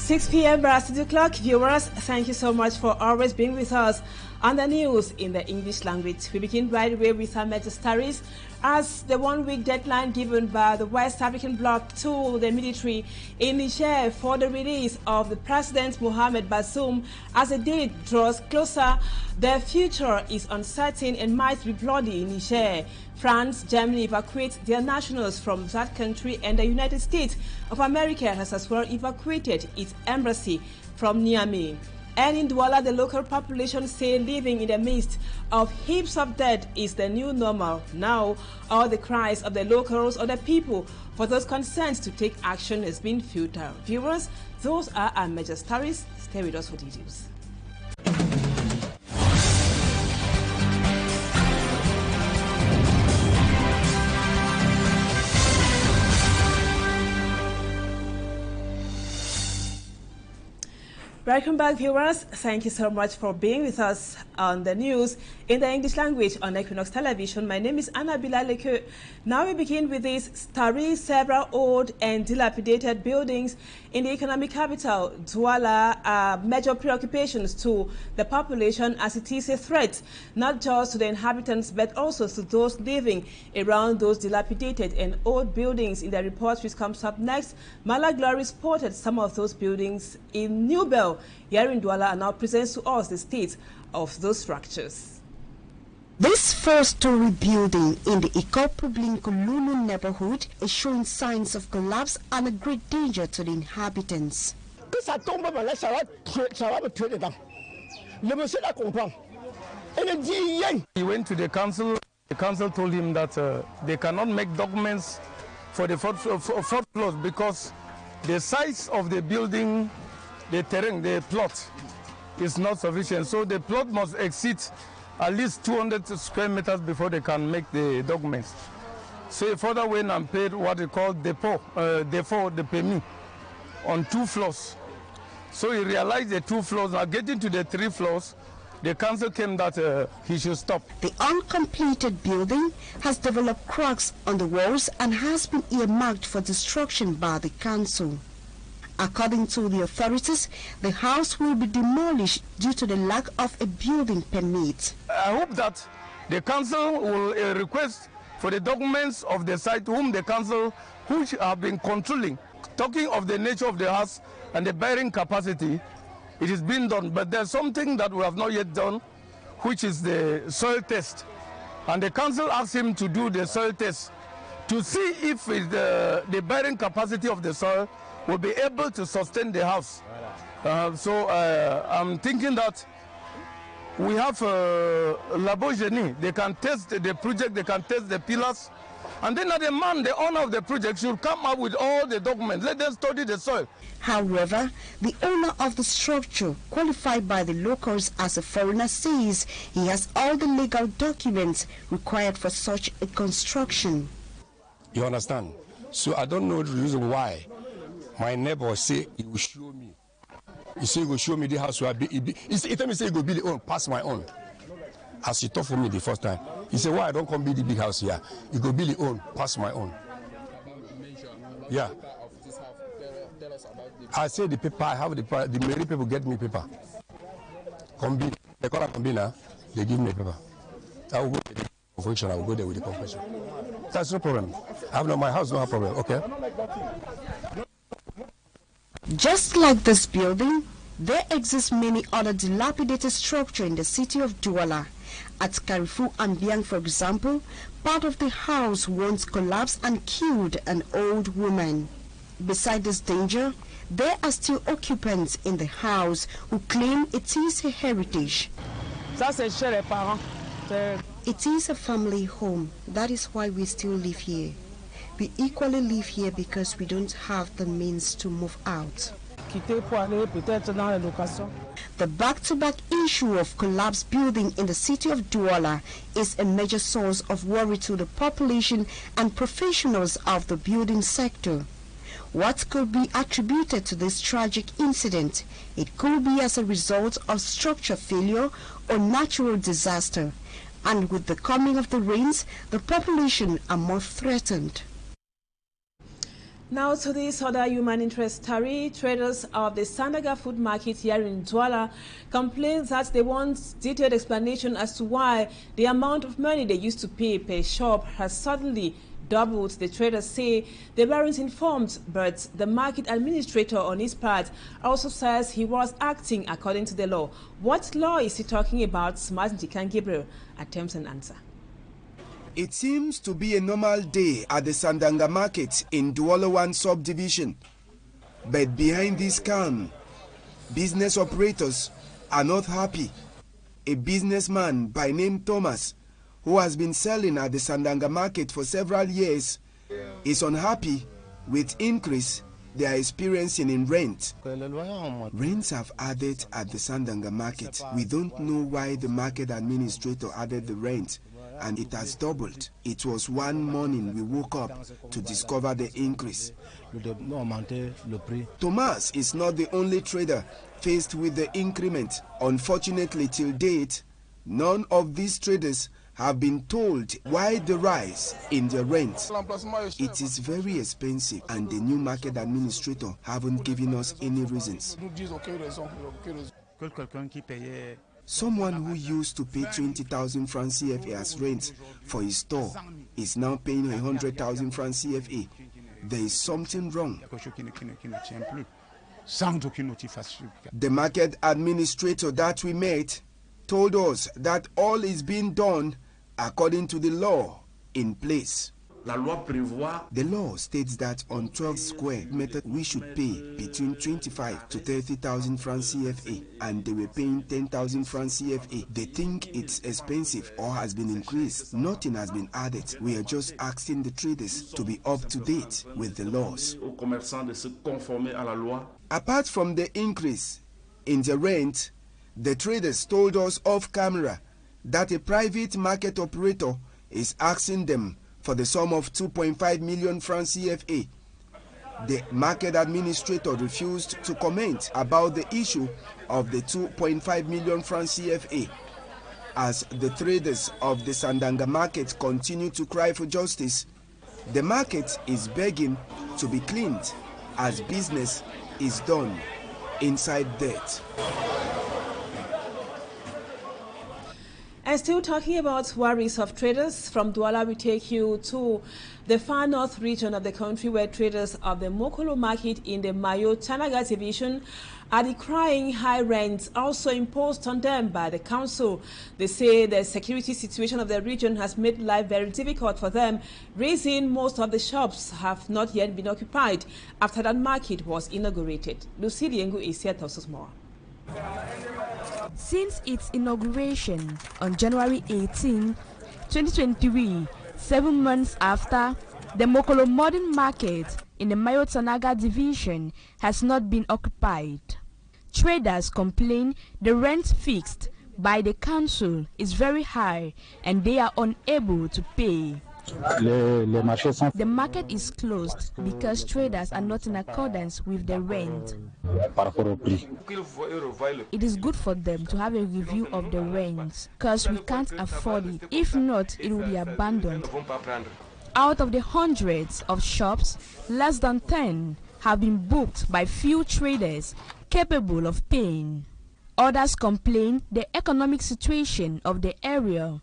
6 p.m. City Clock. Viewers, thank you so much for always being with us on the news in the English language. We begin right away with our major stories as the one-week deadline given by the West African Bloc to the military in Niger for the release of the President Mohamed Bazoum as a date draws closer. The future is uncertain and might be bloody in Niger. France, Germany evacuate their nationals from that country, and the United States of America has as well evacuated its embassy from Niamey. And in Douala, the local population say living in the midst of heaps of dead is the new normal. Now, all the cries of the locals or the people for those concerned to take action has been futile. Viewers, those are our major stories. Stay with us for details. Welcome back, viewers. Thank you so much for being with us on the news in the English language on Equinoxe Television. My name is Anna Bilaleke. Now we begin with this story. Several old and dilapidated buildings in the economic capital, Douala, are major preoccupations to the population as it is a threat, not just to the inhabitants, but also to those living around those dilapidated and old buildings. In the report which comes up next, Mala Glory spotted some of those buildings in New Bell here in Douala and now presents to us the state of those structures. This four-story building in the Ikopu-Blinkululu neighborhood is showing signs of collapse and a great danger to the inhabitants. He went to the council. The council told him that they cannot make documents for the fourth floor because the size of the building, the terrain, the plot is not sufficient. So the plot must exceed at least 200 square meters before they can make the documents. So he further went and paid what they call the permit on 2 floors. So he realized the 2 floors. Now getting to the 3 floors, the council came that he should stop. The uncompleted building has developed cracks on the walls and has been earmarked for destruction by the council. According to the authorities, the house will be demolished due to the lack of a building permit. I hope that the council will request for the documents of the site whom the council, which have been controlling. Talking of the nature of the house and the bearing capacity, it is being done, but there's something that we have not yet done, which is the soil test. And the council asked him to do the soil test to see if the bearing capacity of the soil will be able to sustain the house. So I'm thinking that we have Labo Génie. They can test the project, they can test the pillars, and then the man, the owner of the project, should come up with all the documents. Let them study the soil. However, the owner of the structure, qualified by the locals as a foreigner, says he has all the legal documents required for such a construction. You understand? So I don't know the reason why my neighbor say he will show me. He say he will show me the house where he tell me say he go build it own, past my own. As he talked for me the first time, he said, why I don't come build the big house here? He go build it own, past my own. Yeah. I say the paper, I have the paper, the many people get me paper. Combine, they call it combine, they give me paper. I will go to the convention, I will go there with the confession. That's no problem. I have no, my house, no problem, okay? Just like this building, there exist many other dilapidated structures in the city of Douala. At Carrefour Ambiang, for example, part of the house once collapsed and killed an old woman. Beside this danger, there are still occupants in the house who claim it is a heritage. It is a family home. That is why we still live here. We equally live here because we don't have the means to move out. The back-to-back issue of collapsed building in the city of Douala is a major source of worry to the population and professionals of the building sector. What could be attributed to this tragic incident? It could be as a result of structure failure or natural disaster. And with the coming of the rains, the population are more threatened. Now to this other human interest story. Traders of the Sandaga food market here in Douala complain that they want detailed explanation as to why the amount of money they used to pay per shop has suddenly doubled. The traders say they weren't informed, but the market administrator on his part also says he was acting according to the law. What law is he talking about? Smart Jikan Gabriel attempts an answer. It seems to be a normal day at the Sandanga market in Douala 1 subdivision. But behind this calm, business operators are not happy. A businessman by name Thomas, who has been selling at the Sandanga market for several years, is unhappy with increase they are experiencing in rent. Rents have added at the Sandanga market. We don't know why the market administrator added the rent, and it has doubled. It was one morning we woke up to discover the increase. Thomas is not the only trader faced with the increment. Unfortunately, till date, none of these traders have been told why the rise in the rent. It is very expensive, and the new market administrator haven't given us any reasons. Someone who used to pay 20,000 francs CFA as rent for his store is now paying 100,000 francs CFA. There is something wrong. The market administrator that we met told us that all is being done according to the law in place. The law states that on 12 square meter we should pay between 25 to 30,000 francs CFA, and they were paying 10,000 francs CFA. They think it's expensive or has been increased. Nothing has been added. We are just asking the traders to be up to date with the laws. Apart from the increase in the rent, the traders told us off camera that a private market operator is asking them for the sum of 2.5 million francs CFA. The market administrator refused to comment about the issue of the 2.5 million francs CFA. As the traders of the Sandanga market continue to cry for justice, the market is begging to be cleaned as business is done inside debt. And still talking about worries of traders, from Douala we take you to the far north region of the country, where traders of the Mokolo market in the Mayo Tanaga division are decrying high rents also imposed on them by the council. They say the security situation of the region has made life very difficult for them, reason most of the shops have not yet been occupied after that market was inaugurated. Lucy Diengu is here to tell us more. Since its inauguration on January 18, 2023, 7 months after, the Mokolo Modern Market in the Mayo Tanaga division has not been occupied. Traders complain the rent fixed by the council is very high and they are unable to pay. The market is closed because traders are not in accordance with the rent. It is good for them to have a review of the rents because we can't afford it. If not, it will be abandoned. Out of the hundreds of shops, less than 10 have been booked by few traders capable of paying. Others complain the economic situation of the area,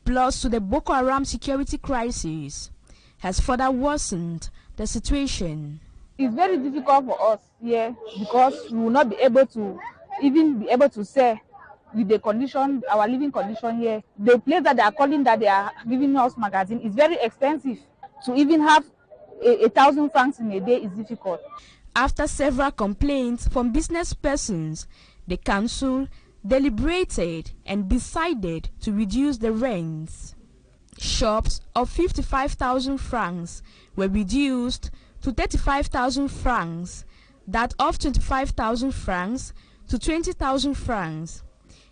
plus to the Boko Haram security crisis, has further worsened the situation. It's very difficult for us here because we will not be able to sell with the condition, our living condition here. The place that they are calling that they are giving us magazine is very expensive. To even have 1,000 francs in a day is difficult. After several complaints from business persons, the council deliberated and decided to reduce the rents. Shops of 55,000 francs were reduced to 35,000 francs, that of 25,000 francs to 20,000 francs,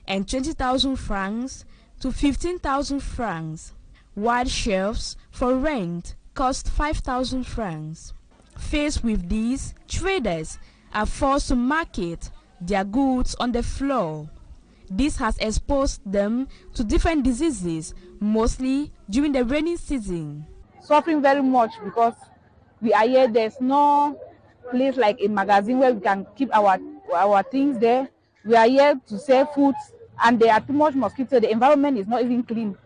and 20,000 francs to 15,000 francs, while shelves for rent cost 5,000 francs. Faced with these, traders are forced to market their goods on the floor. This has exposed them to different diseases, mostly during the rainy season. Suffering very much because We are here. There's no place like a magazine where we can keep our things there. We are here to sell food, and there are too much mosquitoes. The environment is not even clean.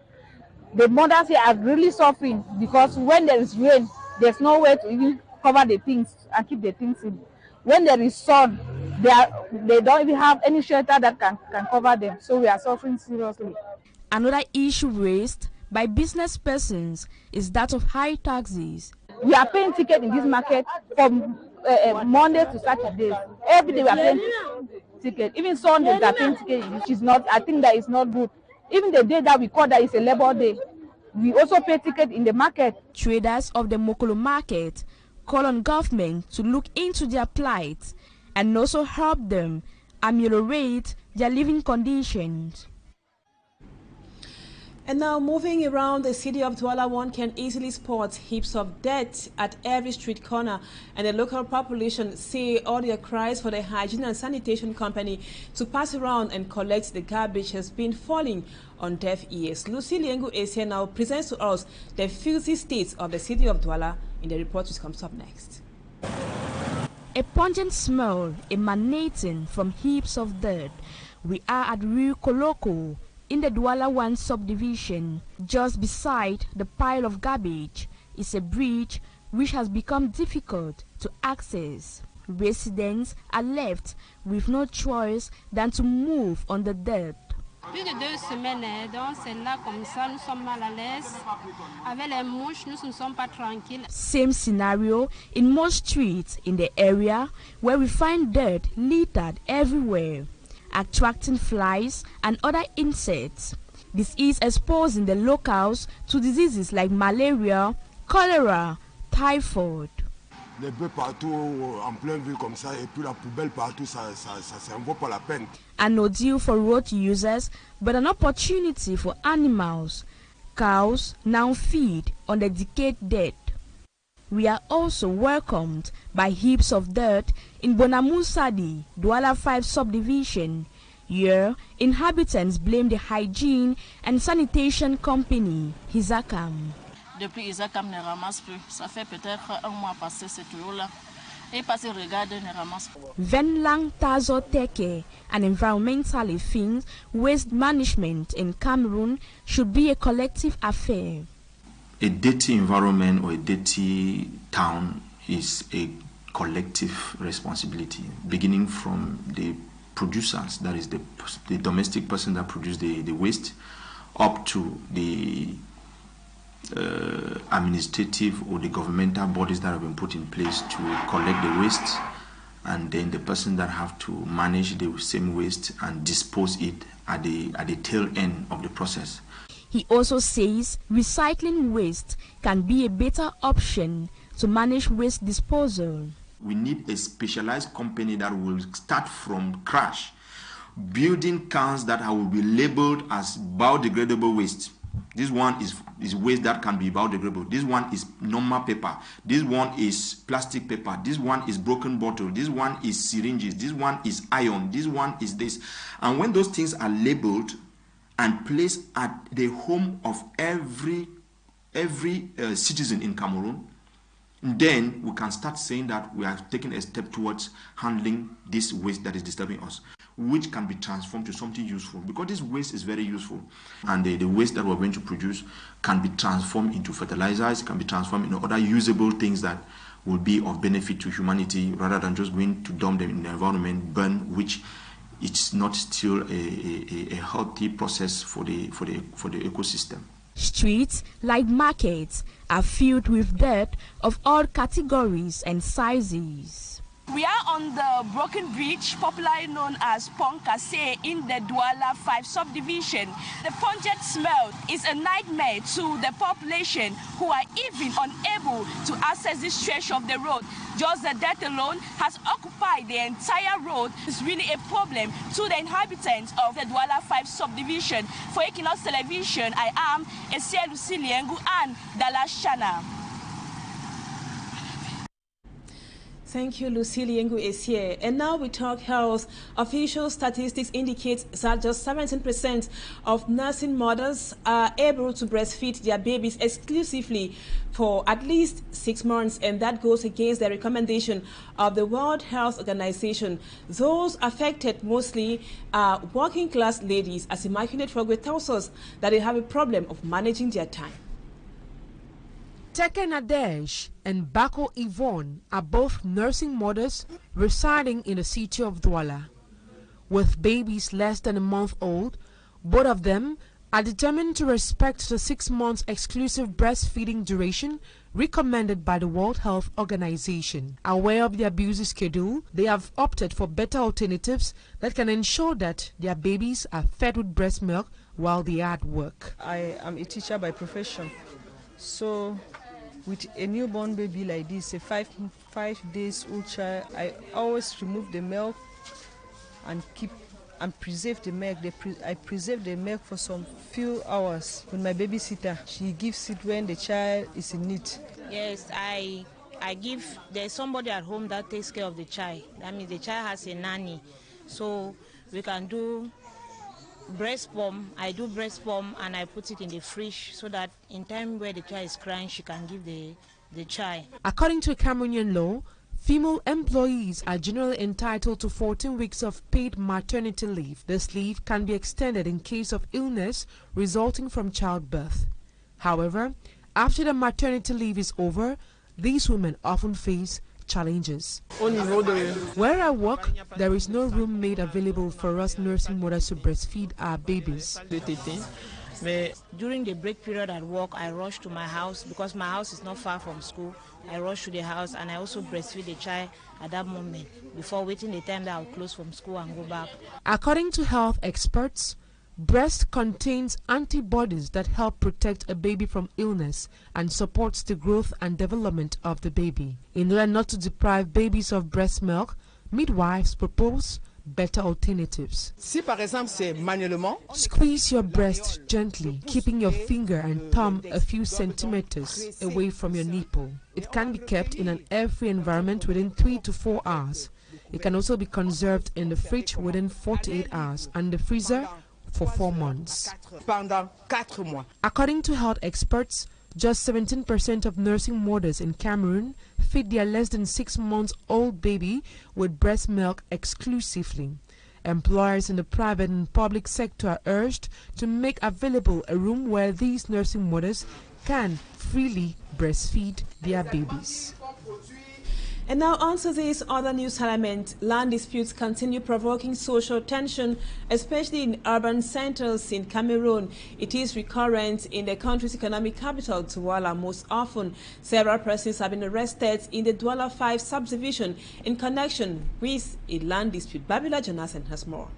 The mothers here are really suffering because when there is rain, there's no way to even cover the things and keep the things in. When there is sun, they don't even have any shelter that can cover them. So we are suffering seriously. Another issue raised by business persons is that of high taxes. We are paying ticket in this market from Monday to Saturdays. Every day we are paying ticket. Even Sundays we are paying ticket, which is not. I think that is not good. Even the day that we call that is a labor day, we also pay ticket in the market. Traders of the Mokolo market call on government to look into their plight and also help them ameliorate their living conditions. And now, moving around the city of Douala, one can easily spot heaps of dirt at every street corner, and the local population say all their cries for the hygiene and sanitation company to pass around and collect the garbage has been falling on deaf ears. Lucy Liengu Asia now presents to us the filthy state of the city of Douala in the report which comes up next. A pungent smell emanating from heaps of dirt. We are at Rue Koloko, in the Douala 1 subdivision. Just beside the pile of garbage is a bridge which has become difficult to access. Residents are left with no choice than to move on the dirt. Plus de 2 semaines, donc c'est là comme ça, nous sommes mal à l'aise. Avec les mouches, nous ne sommes pas tranquilles. Same scenario in most streets in the area where we find dirt littered everywhere, attracting flies and other insects. This is exposing the locals to diseases like malaria, cholera, typhoid. Les bœufs partout en pleine ville comme ça et puis la poubelle partout, ça en vaut pas la peine. An ordeal for road users, but an opportunity for animals. Cows now feed on the decayed dirt. We are also welcomed by heaps of dirt in Bonamusadi, Douala 5 subdivision. Here, inhabitants blame the hygiene and sanitation company, Hisakam. Depuis Hisakam ne ramasse plus. Ça fait peut-être un mois passé cette eau-là. Et passé regarde ne ramasse plus. Venlang Tazo Teke, an environmentally themed waste management in Cameroon, should be a collective affair. A dirty environment or a dirty town is a collective responsibility, beginning from the producers, that is the domestic person that produces the waste, up to the administrative or the governmental bodies that have been put in place to collect the waste, and then the person that have to manage the same waste and dispose it at the tail end of the process. He also says recycling waste can be a better option to manage waste disposal. We need a specialized company that will start from scratch, building cans that will be labeled as biodegradable waste. This one is waste that can be biodegradable. This one is normal paper. This one is plastic paper. This one is broken bottle. This one is syringes. This one is iron. This one is this. And when those things are labeled and placed at the home of every citizen in Cameroon, then we can start saying that we are taking a step towards handling this waste that is disturbing us, which can be transformed to something useful, because this waste is very useful. And the waste that we're going to produce can be transformed into fertilizers, can be transformed into other usable things that will be of benefit to humanity, rather than just going to dump them in the environment, burn, which it's not still a healthy process for the ecosystem. Streets, like markets, are filled with dirt of all categories and sizes. We are on the broken bridge, popularly known as Pont Cassé, in the Douala 5 subdivision. The pungent smell is a nightmare to the population, who are even unable to access this stretch of the road. Just the dirt alone has occupied the entire road. It's really a problem to the inhabitants of the Douala 5 subdivision. For Equinoxe Television, I am Esia Luciliengu and Dalashana. Thank you, Lucille Yengu is here. And now we talk health. Official statistics indicate that just 17% of nursing mothers are able to breastfeed their babies exclusively for at least 6 months, and that goes against the recommendation of the World Health Organization. Those affected mostly are working class ladies, as Immaculate Fogwe tells us that they have a problem of managing their time. Teke Nadesh and Bako Yvonne are both nursing mothers residing in the city of Douala. With babies less than a month old, both of them are determined to respect the 6 months exclusive breastfeeding duration recommended by the World Health Organization. Aware of their busy schedule, they have opted for better alternatives that can ensure that their babies are fed with breast milk while they are at work. I am a teacher by profession, so with a newborn baby like this, a five days old child, I always remove the milk and preserve the milk. I preserve the milk for some few hours with my babysitter. She gives it when the child is in need. Yes, I give. There's somebody at home that takes care of the child. That means the child has a nanny, so we can do breast pump. I do breast pump and I put it in the fridge so that in time where the child is crying, she can give the child. According to Cameroonian law, female employees are generally entitled to 14 weeks of paid maternity leave. This leave can be extended in case of illness resulting from childbirth. However, after the maternity leave is over, these women often face challenges. Where I work, there is no room made available for us nursing mothers to breastfeed our babies. During the break period at work, I rush to my house because my house is not far from school. I rush to the house and I also breastfeed the child at that moment before waiting the time that I'll close from school and go back. According to health experts, breast contains antibodies that help protect a baby from illness and supports the growth and development of the baby. In order not to deprive babies of breast milk, midwives propose better alternatives. Squeeze your breast gently, keeping your finger and thumb a few centimeters away from your nipple. It can be kept in an air-free environment within 3 to 4 hours. It can also be conserved in the fridge within 48 hours and the freezer for 4 months. According to health experts, just 17% of nursing mothers in Cameroon feed their less than 6 months old baby with breast milk exclusively. Employers in the private and public sector are urged to make available a room where these nursing mothers can freely breastfeed their babies. And now on to this other news element. Land disputes continue provoking social tension, especially in urban centers in Cameroon. It is recurrent in the country's economic capital, Douala. Most often, several persons have been arrested in the Douala 5 subdivision in connection with a land dispute. Babila Jonathan has more.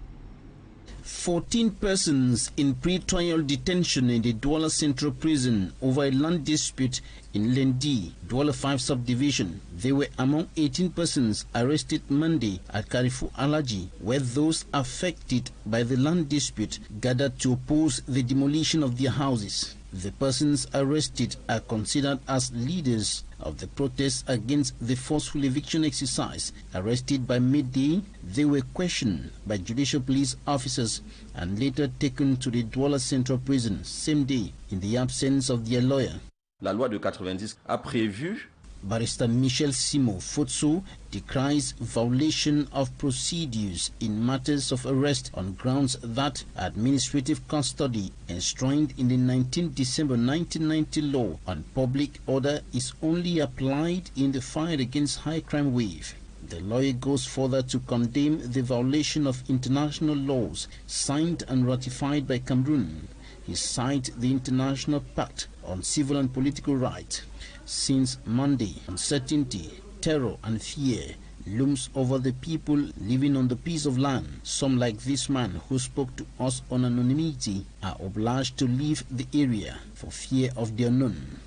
14 persons in pre-trial detention in the Douala Central Prison over a land dispute in Lendi, Douala 5 subdivision. They were among 18 persons arrested Monday at Carrefour Alaji, where those affected by the land dispute gathered to oppose the demolition of their houses. The persons arrested are considered as leaders of the protests against the forceful eviction exercise. Arrested by midday, they were questioned by judicial police officers and later taken to the Douala Central Prison same day in the absence of their lawyer. La loi de 90 a prévu. Barrister Michel Simo Fotso decries violation of procedures in matters of arrest on grounds that administrative custody enshrined in the 19 December 1990 law on public order is only applied in the fight against high crime wave. The lawyer goes further to condemn the violation of international laws signed and ratified by Cameroon. He cites the International Pact on Civil and Political Rights. Since Monday, uncertainty, terror and fear looms over the people living on the piece of land. Some, like this man who spoke to us on anonymity, are obliged to leave the area for fear of the unknown.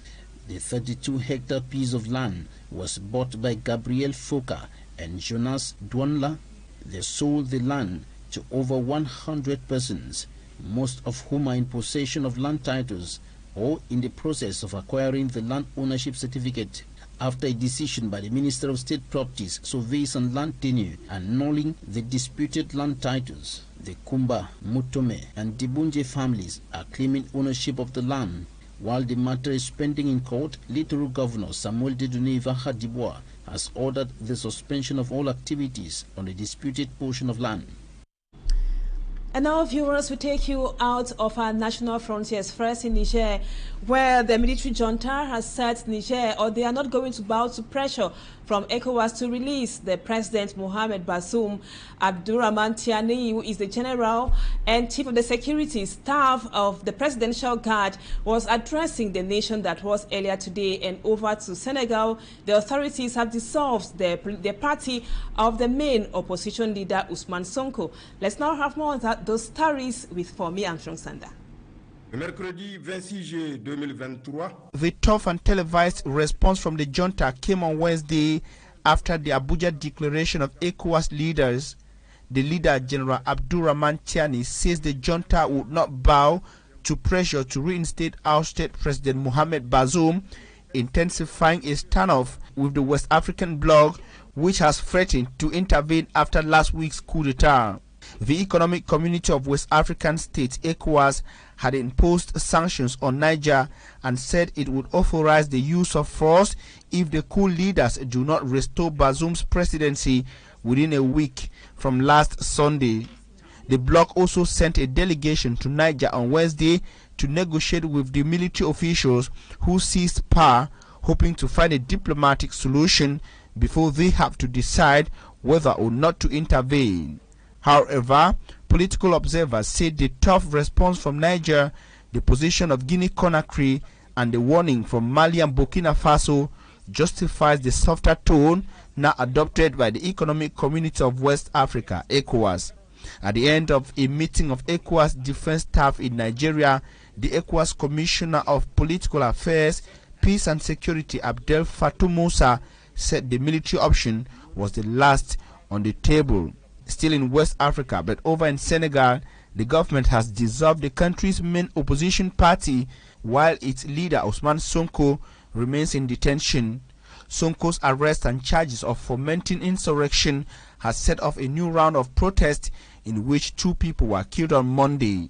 The 32-hectare piece of land was bought by Gabriel Foka and Jonas Dwanla. They sold the land to over 100 persons, most of whom are in possession of land titles or in the process of acquiring the land ownership certificate. after a decision by the Minister of State Properties, Surveys and Land Tenure annulling the disputed land titles. The Kumba, Mutome and Dibunje families are claiming ownership of the land. While the matter is pending in court, Littoral Governor Samuel Deduneva Hadibwa has ordered the suspension of all activities on the disputed portion of land. And now, viewers, we take you out of our national frontiers, first in Niger, where the military junta has said Niger, or they are not going to bow to pressure from ECOWAS to release the President Mohamed Bazoum. Abdurrahman Tiani, who is the general and chief of the security staff of the Presidential Guard, was addressing the nation that was earlier today. And over to Senegal, the authorities have dissolved the party of the main opposition leader, Ousmane Sonko. Let's now have more on those stories with Fomi Armstrong Sanda. Mercredi 26 juillet 2023. The tough and televised response from the junta came on Wednesday after the Abuja declaration of ECOWAS leaders. The leader, General Abdurrahman Tiani, says the junta would not bow to pressure to reinstate ousted President Mohamed Bazoum, intensifying a standoff with the West African bloc, which has threatened to intervene after last week's coup d'etat. The Economic Community of West African States, ECOWAS, had imposed sanctions on Niger and said it would authorize the use of force if the coup leaders do not restore Bazoum's presidency within a week from last Sunday. The bloc also sent a delegation to Niger on Wednesday to negotiate with the military officials who seized power, hoping to find a diplomatic solution before they have to decide whether or not to intervene. However, political observers say the tough response from Niger, the position of Guinea-Conakry, and the warning from Mali and Burkina Faso justifies the softer tone now adopted by the Economic Community of West Africa, ECOWAS. At the end of a meeting of ECOWAS defense staff in Nigeria, the ECOWAS Commissioner of Political Affairs, Peace and Security, Abdel Fatou Moussa, said the military option was the last on the table. Still in West Africa, but over in Senegal, the government has dissolved the country's main opposition party while its leader, Ousmane Sonko, remains in detention. Sonko's arrest and charges of fomenting insurrection has set off a new round of protests in which 2 people were killed on Monday.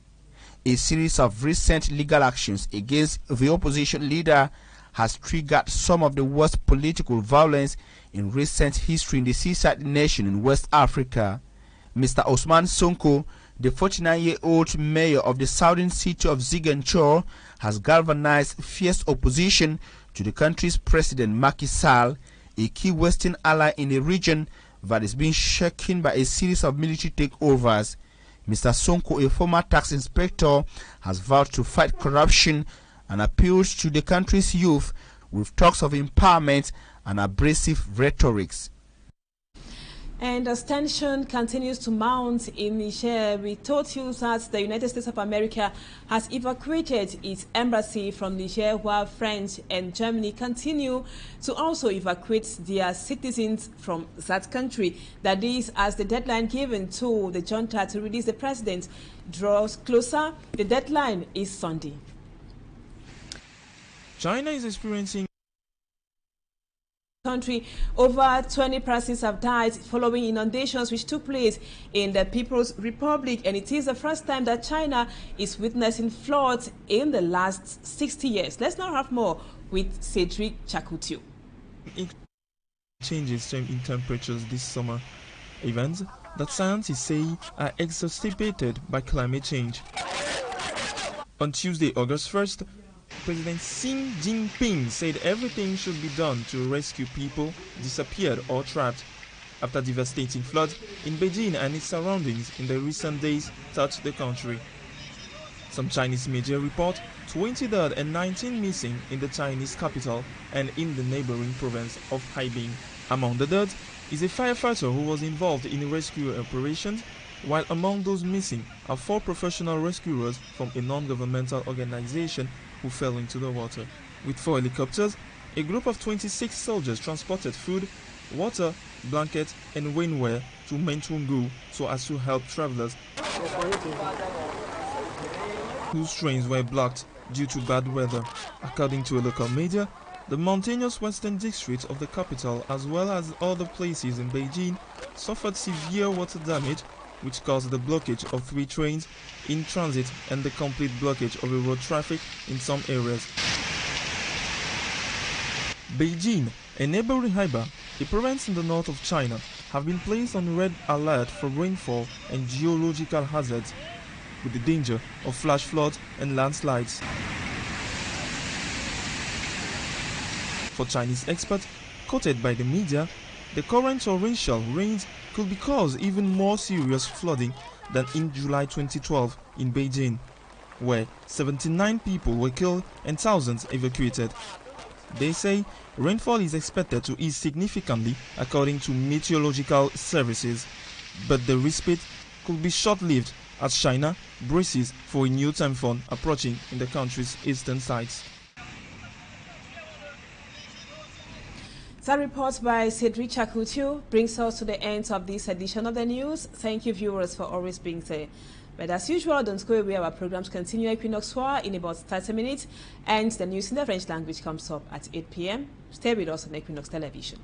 A series of recent legal actions against the opposition leader has triggered some of the worst political violence in recent history in the seaside nation in West Africa. Mr. Ousmane Sonko, the 49-year-old mayor of the southern city of Ziguinchor, has galvanized fierce opposition to the country's president Macky Sall, a key Western ally in a region that is being shaken by a series of military takeovers. Mr. Sonko, a former tax inspector, has vowed to fight corruption and appealed to the country's youth with talks of empowerment and abrasive rhetorics. And as tension continues to mount in Niger, we told you that the United States of America has evacuated its embassy from Niger, while France and Germany continue to also evacuate their citizens from that country. That is, as the deadline given to the junta to release the president draws closer. The deadline is Sunday. China is experiencing country. Over 20 persons have died following inundations which took place in the People's Republic, and it is the first time that China is witnessing floods in the last 60 years. Let's now have more with Cedric Chakutiu. Changes in temperatures this summer, events that scientists say are exacerbated by climate change. On Tuesday, August 1st, President Xi Jinping said everything should be done to rescue people disappeared or trapped after devastating floods in Beijing and its surroundings in the recent days touched the country. Some Chinese media report 20 dead and 19 missing in the Chinese capital and in the neighboring province of Haibin. Among the dead is a firefighter who was involved in rescue operations, while among those missing are 4 professional rescuers from a non-governmental organization who fell into the water. With 4 helicopters, a group of 26 soldiers transported food, water, blankets, and rainwear to Menchungu so as to help travelers whose trains were blocked due to bad weather. According to a local media, The mountainous western district of the capital, as well as other places in Beijing, suffered severe water damage, which caused the blockage of 3 trains in transit and the complete blockage of the road traffic in some areas. Beijing and neighboring Haiba, a province in the north of China, have been placed on red alert for rainfall and geological hazards, with the danger of flash floods and landslides. For Chinese experts, quoted by the media, the current torrential rains could cause even more serious flooding than in July 2012 in Beijing, where 79 people were killed and thousands evacuated. They say rainfall is expected to ease significantly according to meteorological services, but the respite could be short-lived as China braces for a new typhoon approaching in the country's eastern sides. That report by Cedric Chakutu brings us to the end of this edition of the news. Thank you, viewers, for always being there. But as usual, don't go away. Our programs continue at Equinoxe SOIR in about 30 minutes, and the news in the French language comes up at 8 p.m. Stay with us on Equinoxe Television.